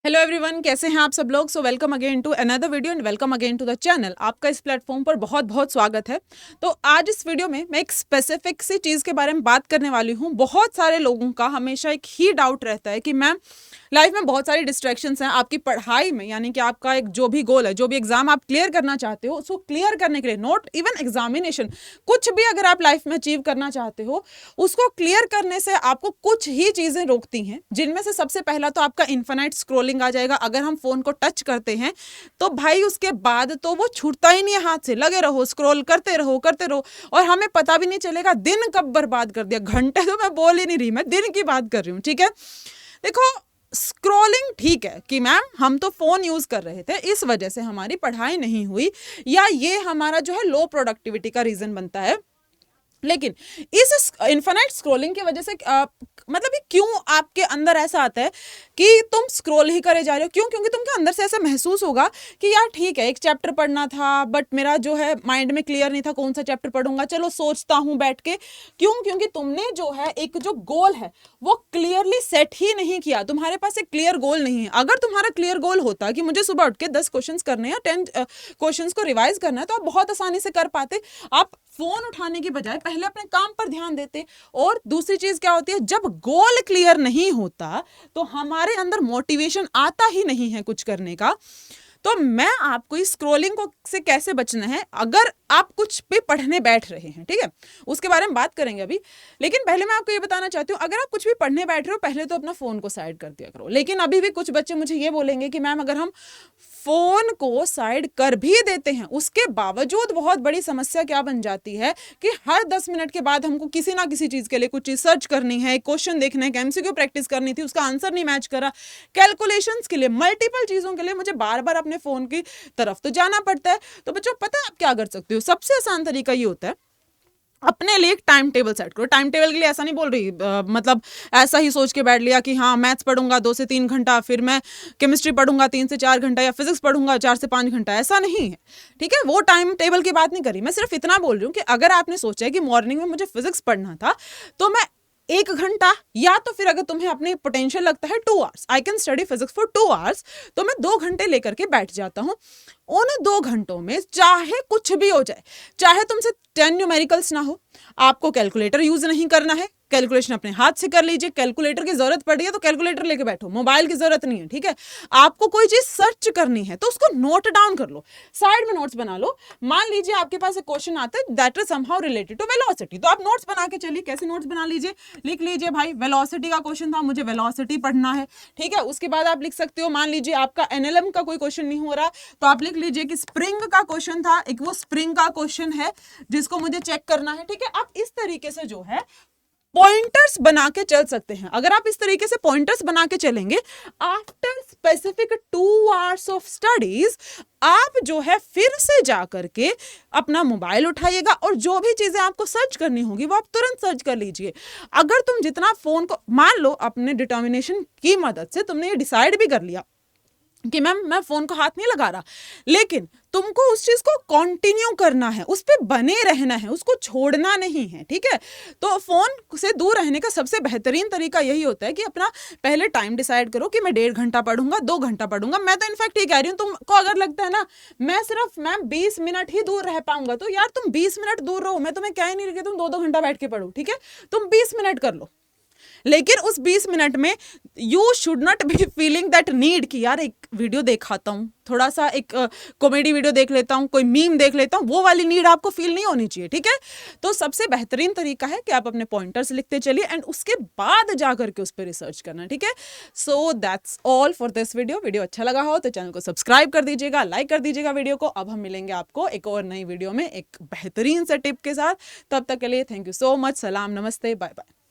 Hello everyone, कैसे हैं आप सब लोग। So welcome again to another video and welcome again to the channel. आपका इस प्लेटफॉर्म पर बहुत बहुत स्वागत है। तो आज इस वीडियो में मैं एक स्पेसिफिक सी चीज़ के बारे में बात करने वाली हूँ। बहुत सारे लोगों का हमेशा एक ही डाउट रहता है कि मैम लाइफ में बहुत सारी डिस्ट्रैक्शंस हैं आपकी पढ़ाई में, यानी कि आपका एक जो भी गोल है, जो भी एग्जाम आप क्लियर करना चाहते हो, उसको क्लियर करने के लिए, नॉट इवन एग्जामिनेशन, कुछ भी अगर आप लाइफ में अचीव करना चाहते हो, उसको क्लियर करने से आपको कुछ ही चीज़ें रोकती हैं, जिनमें से सबसे पहला तो आपका इन्फिनाइट स्क्रोलिंग आ जाएगा। अगर हम फोन को टच करते हैं तो भाई उसके बाद तो वो छूटता ही नहीं है हाथ से, लगे रहो, स्क्रॉल करते रहो और हमें पता भी नहीं चलेगा दिन कब बर्बाद कर दिया। घंटे तो मैं बोल ही नहीं रही, मैं दिन की बात कर रही हूँ। ठीक है, देखो, स्क्रॉलिंग ठीक है कि मैम हम तो फोन यूज कर रहे थे, इस वजह से हमारी पढ़ाई नहीं हुई, या ये हमारा जो है लो प्रोडक्टिविटी का रीजन बनता है। लेकिन इस इन्फिनाइट स्क्रॉलिंग की वजह से मतलब ये क्यों आपके अंदर ऐसा आता है कि तुम स्क्रॉल ही करे जा रहे हो? क्यों? क्योंकि तुमके अंदर से ऐसा महसूस होगा कि यार ठीक है, एक चैप्टर पढ़ना था बट मेरा जो है माइंड में क्लियर नहीं था कौन सा चैप्टर पढ़ूंगा, चलो सोचता हूं बैठ के। क्यों? क्योंकि तुमने जो है एक जो गोल है वो क्लियरली सेट ही नहीं किया। तुम्हारे पास एक क्लियर गोल नहीं है। अगर तुम्हारा क्लियर गोल होता कि मुझे सुबह उठ के 10 क्वेश्चन करने हैं, 10 क्वेश्चन को रिवाइज करना है, तो आप बहुत आसानी से कर पाते। आप फोन उठाने की बजाय पहले अपने काम पर ध्यान देते। और दूसरी चीज क्या होती है, जब गोल क्लियर नहीं होता तो हमारे अंदर मोटिवेशन आता ही नहीं है कुछ करने का। तो मैं आपको इस स्क्रॉलिंग को से कैसे बचना है, अगर आप कुछ भी पढ़ने बैठ रहे हैं, ठीक है, उसके बारे में बात करेंगे अभी। लेकिन पहले मैं आपको ये बताना चाहती हूँ, अगर आप कुछ भी पढ़ने बैठ रहे हो, पहले तो अपना फोन को साइड कर दिया करो। लेकिन अभी भी कुछ बच्चे मुझे ये बोलेंगे कि मैम अगर हम फोन को साइड कर भी देते हैं, उसके बावजूद बहुत बड़ी समस्या क्या बन जाती है कि हर 10 मिनट के बाद हमको किसी ना किसी चीज के लिए कुछ चीज सर्च करनी है, क्वेश्चन देखना है, एमसीक्यू प्रैक्टिस करनी थी, उसका आंसर नहीं मैच करा, कैलकुलेशंस के लिए, मल्टीपल चीजों के लिए मुझे बार बार अपने फोन की तरफ तो जाना पड़ता है। तो बच्चों, पता है आप क्या कर सकते हो? सबसे आसान तरीका ये होता है, अपने लिए एक टाइम टेबल सेट करो। टाइम टेबल के लिए ऐसा नहीं बोल रही मतलब ऐसा ही सोच के बैठ लिया कि हाँ मैथ्स पढ़ूंगा 2 से 3 घंटा, फिर मैं केमिस्ट्री पढ़ूंगा 3 से 4 घंटा, या फिजिक्स पढ़ूंगा 4 से 5 घंटा, ऐसा नहीं है। ठीक है, वो टाइम टेबल की बात नहीं करी, मैं सिर्फ इतना बोल रही हूँ कि अगर आपने सोचा है कि मॉर्निंग में मुझे फिजिक्स पढ़ना था, तो मैं 1 घंटा, या तो फिर अगर तुम्हें अपनी पोटेंशियल लगता है 2 hours, I can study physics for 2 hours, तो मैं 2 घंटे लेकर के बैठ जाता हूँ। उन 2 घंटों में चाहे कुछ भी हो जाए, चाहे तुमसे 10 न्यूमेरिकल्स ना हो, आपको कैलकुलेटर यूज नहीं करना है, कैलकुलेशन अपने हाथ से कर लीजिए। कैलकुलेटर की जरूरत पड़ी है तो कैलकुलेटर लेके बैठो, मोबाइल की जरूरत नहीं है। ठीक है, आपको कोई चीज सर्च करनी है तो उसको नोट डाउन कर लो, साइड में नोट्स बना लो। मान लीजिए आपके पास एक क्वेश्चन आता है that is somehow related to velocity, तो आप नोट्स बना के चलिए। कैसे नोट्स बना लीजिए? लिख लीजिए भाई वेलोसिटी का क्वेश्चन था, मुझे वेलोसिटी पढ़ना है। ठीक है, उसके बाद आप लिख सकते हो, मान लीजिए आपका एनएलएम का कोई क्वेश्चन नहीं हो रहा, तो आप लिख लीजिए कि स्प्रिंग का क्वेश्चन था, एक वो स्प्रिंग का क्वेश्चन है जिसको मुझे चेक करना है। ठीक है, आप इस तरीके से जो है पॉइंटर्स बना के चल सकते हैं। अगर आप इस तरीके से पॉइंटर्स बना के चलेंगे, after specific 2 hours of studies, आप जो है फिर से जा करके अपना मोबाइल उठाइएगा और जो भी चीजें आपको सर्च करनी होगी वो आप तुरंत सर्च कर लीजिए। अगर तुम जितना फोन को, मान लो अपने डिटर्मिनेशन की मदद से तुमने ये डिसाइड भी कर लिया कि मैम मैं फोन को हाथ नहीं लगा रहा, लेकिन तुमको उस चीज को कंटिन्यू करना है, उस पर बने रहना है, उसको छोड़ना नहीं है। ठीक है, तो फोन से दूर रहने का सबसे बेहतरीन तरीका यही होता है कि अपना पहले टाइम डिसाइड करो कि मैं 1.5 घंटा पढ़ूंगा, 2 घंटा पढ़ूंगा। मैं तो इनफैक्ट ये कह रही हूँ, तुमको अगर लगता है ना मैं सिर्फ मैम 20 मिनट ही दूर रह पाऊंगा, तो यार तुम 20 मिनट दूर रहो, मैं तुम्हें कह ही नहीं रही तुम 2-2 घंटा बैठ के पढ़ो। ठीक है, तुम 20 मिनट कर लो, लेकिन उस 20 मिनट में you should not be feeling that need कि यार एक वीडियो देखाता हूँ, थोड़ा सा एक कॉमेडी वीडियो देख लेता हूँ, कोई मीम देख लेता हूँ, वो वाली नीड आपको फील नहीं होनी चाहिए। ठीक है, तो सबसे बेहतरीन तरीका है कि आप अपने पॉइंटर्स लिखते चलिए एंड उसके बाद जाकर के उस पर रिसर्च करना। ठीक है, so that's all for this video. Video अच्छा लगा हो तो चैनल को सब्सक्राइब कर दीजिएगा, लाइक कर दीजिएगा वीडियो को। अब हम मिलेंगे आपको एक और नई वीडियो में एक बेहतरीन से टिप के साथ। तब तक के लिए थैंक यू सो मच, सलाम, नमस्ते, बाय बाय।